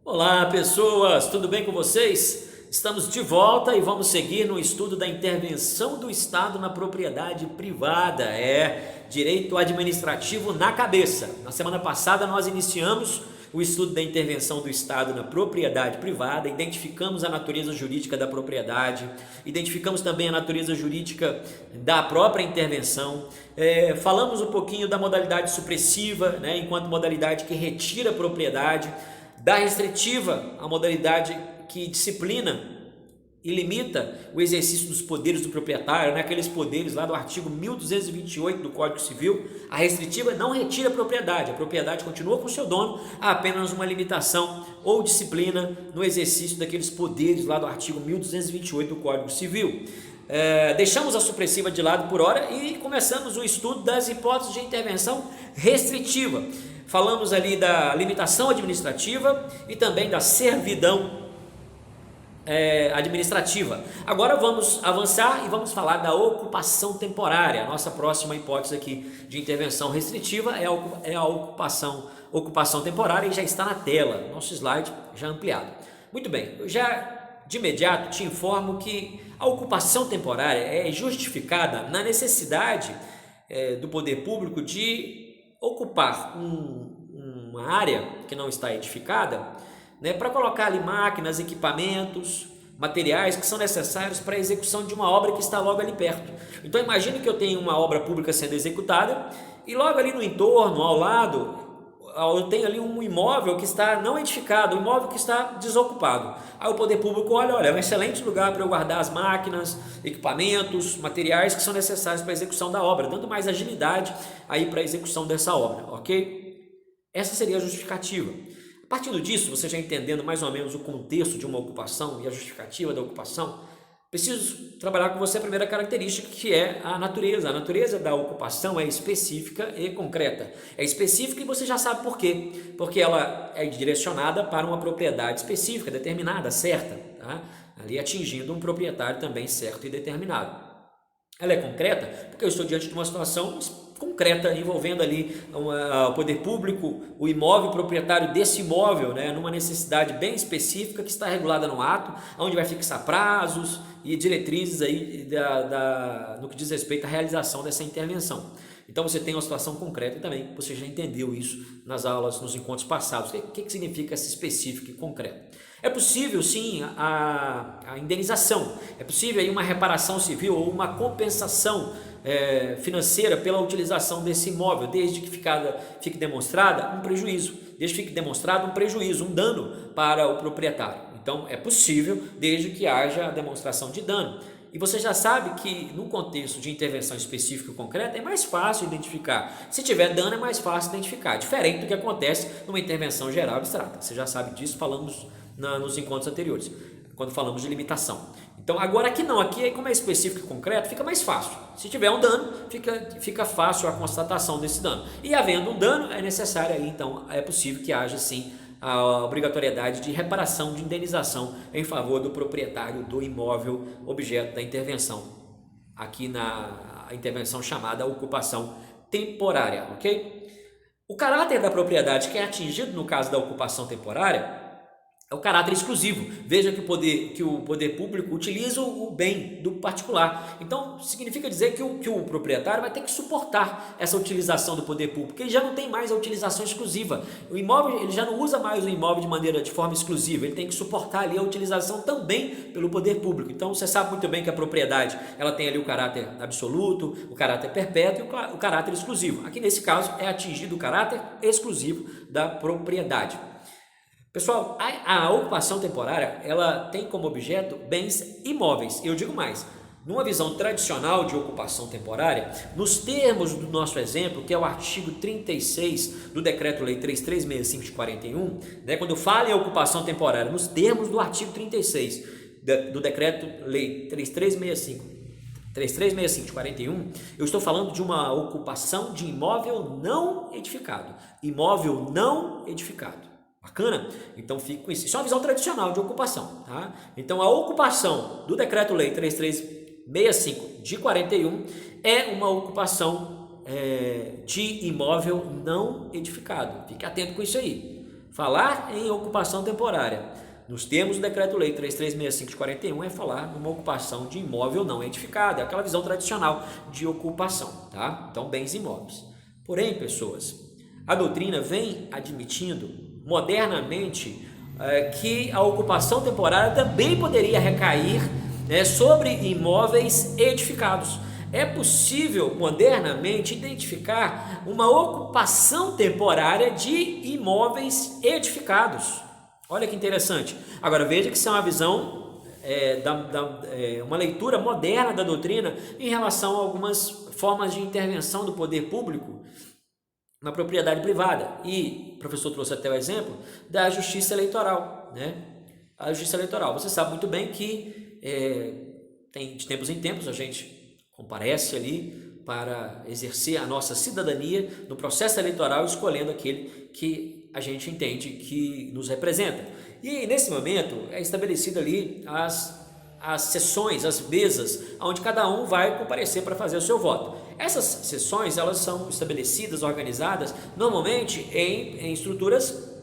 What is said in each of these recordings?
Olá, pessoas, tudo bem com vocês? Estamos de volta e vamos seguir no estudo da intervenção do Estado na propriedade privada, direito administrativo na cabeça. Na semana passada nós iniciamos o estudo da intervenção do Estado na propriedade privada, identificamos a natureza jurídica da propriedade, identificamos também a natureza jurídica da própria intervenção, falamos um pouquinho da modalidade supressiva, enquanto modalidade que retira a propriedade, da restritiva, a modalidade que disciplina e limita o exercício dos poderes do proprietário, aqueles poderes lá do artigo 1228 do Código Civil. A restritiva não retira a propriedade continua com o seu dono, há apenas uma limitação ou disciplina no exercício daqueles poderes lá do artigo 1228 do Código Civil. Deixamos a supressiva de lado por hora e começamos o estudo das hipóteses de intervenção restritiva. Falamos ali da limitação administrativa e também da servidão administrativa. Agora vamos avançar e vamos falar da ocupação temporária. A nossa próxima hipótese aqui de intervenção restritiva é a ocupação temporária e já está na tela, nosso slide já ampliado. Muito bem, eu já de imediato te informo que a ocupação temporária é justificada na necessidade do poder público de ocupar uma área que não está edificada, para colocar ali máquinas, equipamentos, materiais que são necessários para a execução de uma obra que está logo ali perto. Então imagine que eu tenho uma obra pública sendo executada e logo ali no entorno, ao lado, eu tenho ali um imóvel que está não edificado, um imóvel que está desocupado. Aí o poder público olha, é um excelente lugar para eu guardar as máquinas, equipamentos, materiais que são necessários para a execução da obra, dando mais agilidade aí para a execução dessa obra, ok? Essa seria a justificativa. Partindo disso, você já entendendo mais ou menos o contexto de uma ocupação e a justificativa da ocupação, preciso trabalhar com você a primeira característica, que é a natureza. A natureza da ocupação é específica e concreta. É específica e você já sabe por quê. Porque ela é direcionada para uma propriedade específica, determinada, certa, ali atingindo um proprietário também certo e determinado. Ela é concreta porque eu estou diante de uma situação concreta envolvendo ali o poder público, o imóvel, o proprietário desse imóvel, numa necessidade bem específica que está regulada no ato, onde vai fixar prazos e diretrizes aí no que diz respeito à realização dessa intervenção. Então você tem uma situação concreta e também você já entendeu isso nas aulas, nos encontros passados. O que significa esse específico e concreto? É possível sim a indenização, é possível aí uma reparação civil ou uma compensação financeira pela utilização desse imóvel, desde que fique demonstrada um prejuízo, um dano para o proprietário. Então é possível desde que haja a demonstração de dano. E você já sabe que no contexto de intervenção específica e concreta é mais fácil identificar. Se tiver dano é mais fácil identificar, diferente do que acontece numa intervenção geral abstrata. Você já sabe disso, falamos nos encontros anteriores, quando falamos de limitação. Então agora aqui não, aqui como é específico e concreto fica mais fácil. Se tiver um dano, fica fácil a constatação desse dano. E havendo um dano, é necessário aí, então é possível que haja sim a obrigatoriedade de reparação, de indenização em favor do proprietário do imóvel objeto da intervenção, aqui na intervenção chamada ocupação temporária, ok? O caráter da propriedade que é atingido no caso da ocupação temporária é o caráter exclusivo. Veja que o poder público utiliza o bem do particular. Então, significa dizer que o proprietário vai ter que suportar essa utilização do poder público, porque ele já não tem mais a utilização exclusiva. O imóvel, ele já não usa mais o imóvel de forma exclusiva, ele tem que suportar ali a utilização também pelo poder público. Então, você sabe muito bem que a propriedade, ela tem ali o caráter absoluto, o caráter perpétuo e o caráter exclusivo. Aqui, nesse caso, é atingido o caráter exclusivo da propriedade. Pessoal, a ocupação temporária, ela tem como objeto bens imóveis. Eu digo mais, numa visão tradicional de ocupação temporária, nos termos do nosso exemplo, que é o artigo 36 do Decreto-Lei 3365 de 41, quando eu falo em ocupação temporária, nos termos do artigo 36 do Decreto-Lei 3365 de 41, eu estou falando de uma ocupação de imóvel não edificado. Imóvel não edificado. Bacana? Então fique com isso. Isso é uma visão tradicional de ocupação. Tá? Então a ocupação do Decreto-Lei 3365 de 41 é uma ocupação de imóvel não edificado. Fique atento com isso aí. Falar em ocupação temporária, nos termos do Decreto-Lei 3365 de 41, é falar numa ocupação de imóvel não edificado, é aquela visão tradicional de ocupação, tá? Então, bens imóveis. Porém, pessoas, a doutrina vem admitindo modernamente que a ocupação temporária também poderia recair sobre imóveis edificados. É possível modernamente identificar uma ocupação temporária de imóveis edificados. Olha que interessante. Agora veja que isso é uma visão, uma leitura moderna da doutrina em relação a algumas formas de intervenção do poder público na propriedade privada. E o professor trouxe até o exemplo da justiça eleitoral, né? A justiça eleitoral, você sabe muito bem que de tempos em tempos a gente comparece ali para exercer a nossa cidadania no processo eleitoral, escolhendo aquele que a gente entende que nos representa. E nesse momento é estabelecida ali as sessões, as mesas, onde cada um vai comparecer para fazer o seu voto. Essas sessões, elas são estabelecidas, organizadas, normalmente em estruturas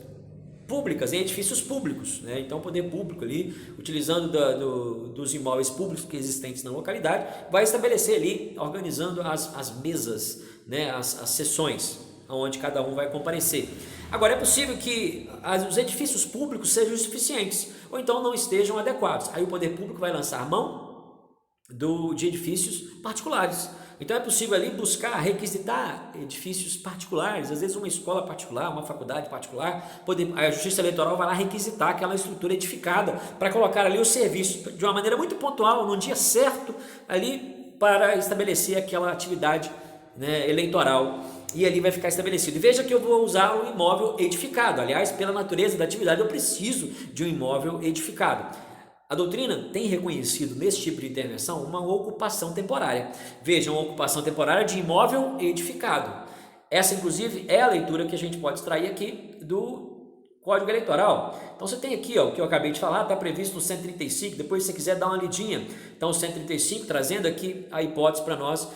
públicas, em edifícios públicos, né? Então o poder público ali, utilizando dos imóveis públicos que existentes na localidade, vai estabelecer ali, organizando as mesas, né? As sessões, onde cada um vai comparecer. Agora é possível que os edifícios públicos sejam insuficientes, ou então não estejam adequados. Aí o poder público vai lançar mão de edifícios particulares. Então é possível ali buscar, requisitar edifícios particulares, às vezes uma escola particular, uma faculdade particular, a Justiça Eleitoral vai lá requisitar aquela estrutura edificada para colocar ali o serviço de uma maneira muito pontual, num dia certo, ali para estabelecer aquela atividade, né, eleitoral, e ali vai ficar estabelecido. E veja que eu vou usar um imóvel edificado, aliás, pela natureza da atividade eu preciso de um imóvel edificado. A doutrina tem reconhecido nesse tipo de intervenção uma ocupação temporária. Veja, uma ocupação temporária de imóvel edificado. Essa, inclusive, é a leitura que a gente pode extrair aqui do Código Eleitoral. Então, você tem aqui, ó, o que eu acabei de falar, está previsto no 135, depois se você quiser dar uma lidinha. Então, o 135 trazendo aqui a hipótese para nós,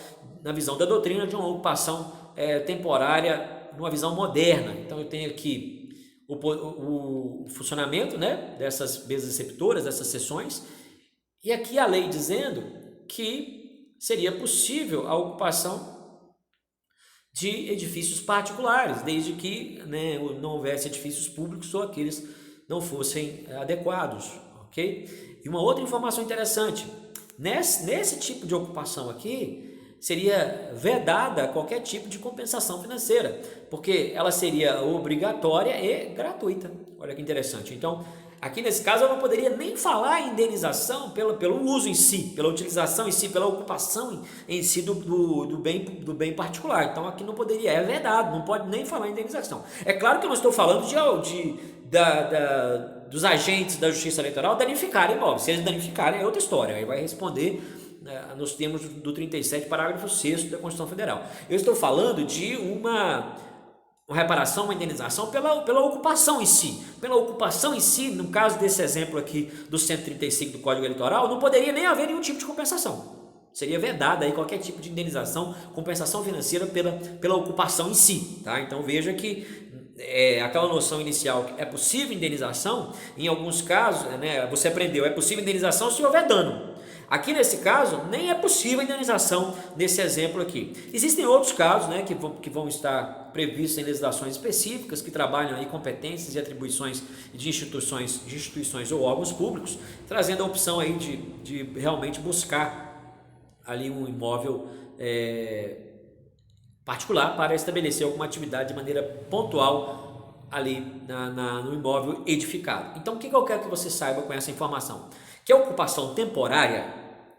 na visão da doutrina, de uma ocupação temporária, numa visão moderna. Então, eu tenho aqui o funcionamento, né, dessas mesas receptoras, dessas sessões, e aqui a lei dizendo que seria possível a ocupação de edifícios particulares, desde que, né, não houvesse edifícios públicos ou aqueles não fossem adequados, ok? E uma outra informação interessante, nesse tipo de ocupação aqui, seria vedada qualquer tipo de compensação financeira, porque ela seria obrigatória e gratuita. Olha que interessante. Então, aqui nesse caso eu não poderia nem falar em indenização pelo uso em si, pela utilização em si, pela ocupação em si do bem particular. Então aqui não poderia, é vedado, não pode nem falar em indenização. É claro que eu não estou falando dos agentes da Justiça Eleitoral danificarem imóveis. Se eles danificarem é outra história, aí vai responder nos termos do 37, parágrafo 6º da Constituição Federal. Eu estou falando de uma reparação, uma indenização pela ocupação em si. Pela ocupação em si, no caso desse exemplo aqui do 135 do Código Eleitoral, não poderia nem haver nenhum tipo de compensação. Seria vedada aí qualquer tipo de indenização, compensação financeira pela ocupação em si, tá? Então veja que aquela noção inicial que é possível indenização, em alguns casos, né, você aprendeu, é possível indenização se houver dano. Aqui nesse caso, nem é possível a indenização nesse exemplo aqui. Existem outros casos, né, que vão estar previstos em legislações específicas que trabalham aí competências e atribuições de instituições ou órgãos públicos, trazendo a opção aí de realmente buscar ali um imóvel particular para estabelecer alguma atividade de maneira pontual ali no imóvel edificado. Então, o que eu quero que você saiba com essa informação? Que a ocupação temporária,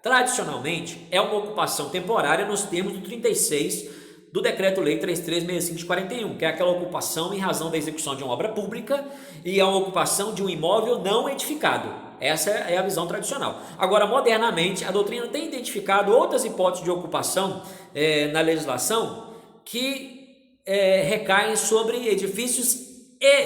tradicionalmente, é uma ocupação temporária nos termos do 36 do Decreto-Lei 3365 de 41, que é aquela ocupação em razão da execução de uma obra pública e a ocupação de um imóvel não edificado. Essa é a visão tradicional. Agora, modernamente, a doutrina tem identificado outras hipóteses de ocupação na legislação que recaem sobre edifícios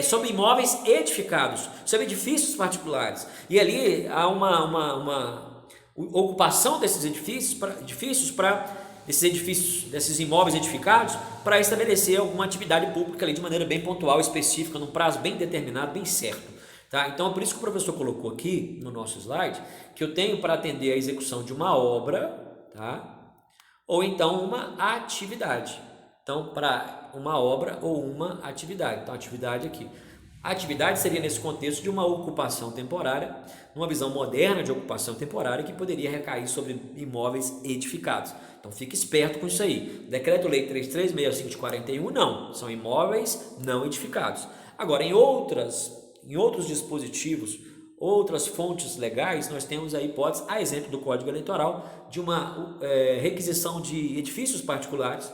sobre imóveis edificados, sobre edifícios particulares. E ali há uma ocupação desses edifícios para desses edifícios, desses imóveis edificados, para estabelecer alguma atividade pública ali de maneira bem pontual, específica, num prazo bem determinado, bem certo. Tá? Então é por isso que o professor colocou aqui no nosso slide que eu tenho para atender a execução de uma obra, tá? Ou então uma atividade. Então, para uma obra ou uma atividade. Então, atividade aqui. A atividade seria nesse contexto de uma ocupação temporária, numa visão moderna de ocupação temporária que poderia recair sobre imóveis edificados. Então fique esperto com isso aí. Decreto-Lei 3365 de 41 não, são imóveis não edificados. Agora, em outros dispositivos, outras fontes legais, nós temos a hipótese, a exemplo do Código Eleitoral, de uma requisição de edifícios particulares,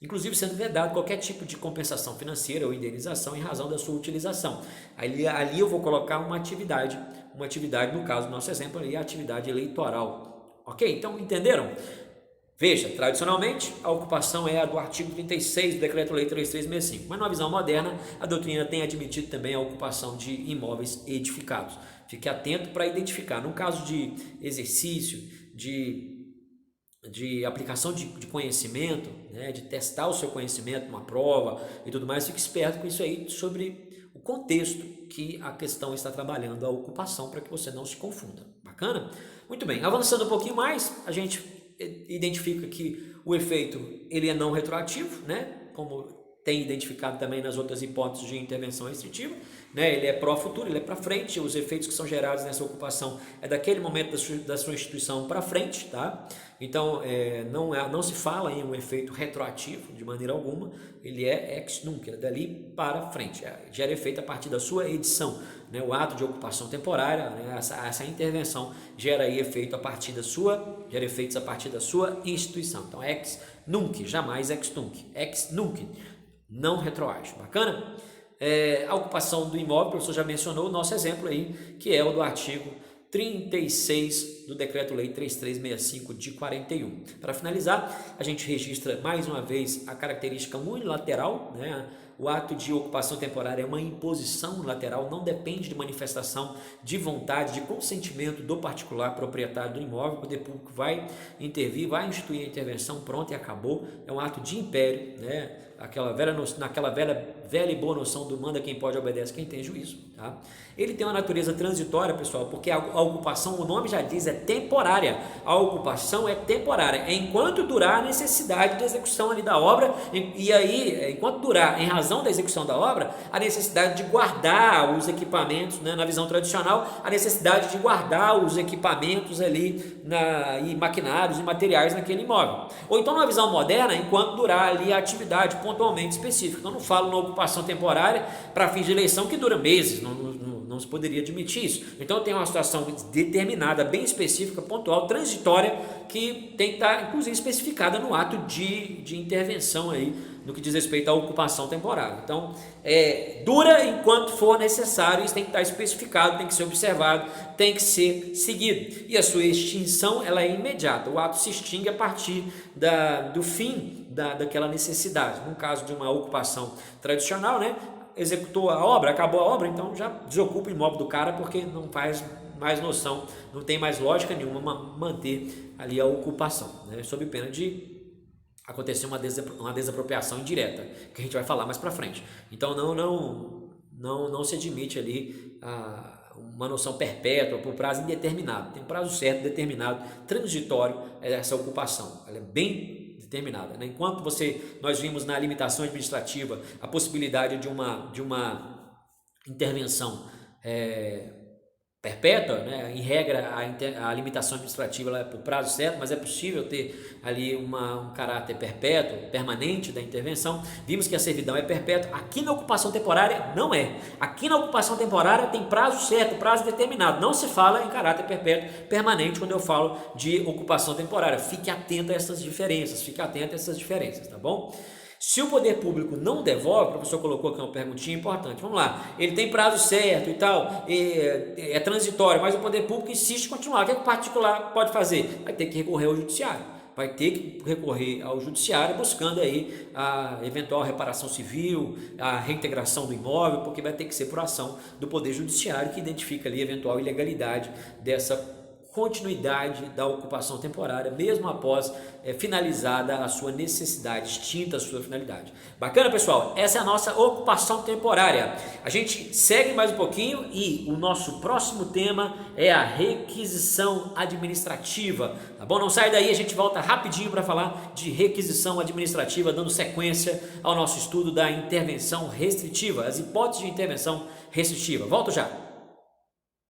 inclusive sendo vedado qualquer tipo de compensação financeira ou indenização em razão da sua utilização. Ali eu vou colocar uma atividade, no caso do nosso exemplo, ali, a atividade eleitoral. Ok? Então, entenderam? Veja, tradicionalmente, a ocupação é a do artigo 36 do Decreto-Lei 3365, mas na visão moderna, a doutrina tem admitido também a ocupação de imóveis edificados. Fique atento para identificar, no caso de exercício, de aplicação de conhecimento, né, de testar o seu conhecimento numa prova e tudo mais, fique esperto com isso aí sobre o contexto que a questão está trabalhando, a ocupação, para que você não se confunda. Bacana? Muito bem, avançando um pouquinho mais, a gente identifica que o efeito ele é não retroativo, né, como tem identificado também nas outras hipóteses de intervenção restritiva, né? Ele é pró-futuro, ele é para frente, os efeitos que são gerados nessa ocupação é daquele momento da sua instituição para frente, tá? Então, não se fala em um efeito retroativo de maneira alguma, ele é ex nunc, é dali para frente, gera efeito a partir da sua edição, né? O ato de ocupação temporária, né? essa intervenção gera aí efeitos a partir da sua instituição. Então, ex nunc, jamais ex nunc, não retroage. Bacana? A ocupação do imóvel, o professor já mencionou o nosso exemplo aí, que é o do artigo 36 do Decreto-Lei 3365 de 41. Para finalizar, a gente registra mais uma vez a característica unilateral, né? O ato de ocupação temporária é uma imposição unilateral, não depende de manifestação de vontade, de consentimento do particular proprietário do imóvel. O poder público vai intervir, vai instituir a intervenção, pronto e acabou. É um ato de império, né? Naquela velha e boa noção do manda quem pode, obedece quem tem juízo, tá? Ele tem uma natureza transitória, pessoal, porque a ocupação, o nome já diz, é temporária. A ocupação é temporária, enquanto durar a necessidade de execução ali da obra, e aí, enquanto durar, em razão da execução da obra, a necessidade de guardar os equipamentos, né? Na visão tradicional, a necessidade de guardar os equipamentos ali, e maquinários e materiais naquele imóvel. Ou então, na visão moderna, enquanto durar ali a atividade pontualmente específica. Eu não falo na ocupação temporária para fins de eleição que dura meses, não se poderia admitir isso. Então tem uma situação determinada, bem específica, pontual, transitória, que tem que estar inclusive especificada no ato de intervenção aí, no que diz respeito à ocupação temporária. Então, dura enquanto for necessário, isso tem que estar especificado, tem que ser observado, tem que ser seguido. E a sua extinção, ela é imediata. O ato se extingue a partir do fim daquela necessidade. No caso de uma ocupação tradicional, né? Executou a obra, acabou a obra, então já desocupa o imóvel do cara, porque não faz mais noção, não tem mais lógica nenhuma manter ali a ocupação, né? Sob pena de acontecer uma desapropriação indireta, que a gente vai falar mais para frente. Então não se admite ali uma noção perpétua por prazo indeterminado. Tem um prazo certo, determinado, transitório, essa ocupação. Ela é bem determinada, né? Enquanto nós vimos na limitação administrativa a possibilidade de uma intervenção perpétua, né? Em regra a limitação administrativa ela é por prazo certo, mas é possível ter ali um caráter perpétuo, permanente da intervenção. Vimos que a servidão é perpétua. Aqui na ocupação temporária não é. Aqui na ocupação temporária tem prazo certo, prazo determinado. Não se fala em caráter perpétuo, permanente quando eu falo de ocupação temporária. Fique atento a essas diferenças, tá bom? Se o poder público não devolve, o professor colocou aqui uma perguntinha importante, vamos lá, ele tem prazo certo e tal, é transitório, mas o poder público insiste em continuar, o que o particular pode fazer? Vai ter que recorrer ao judiciário, buscando aí a eventual reparação civil, a reintegração do imóvel, porque vai ter que ser por ação do poder judiciário que identifica ali a eventual ilegalidade dessa continuidade da ocupação temporária, mesmo após finalizada a sua necessidade, extinta a sua finalidade. Bacana, pessoal? Essa é a nossa ocupação temporária. A gente segue mais um pouquinho e o nosso próximo tema é a requisição administrativa, tá bom? Não sai daí, a gente volta rapidinho para falar de requisição administrativa, dando sequência ao nosso estudo da intervenção restritiva, as hipóteses de intervenção restritiva. Volto já!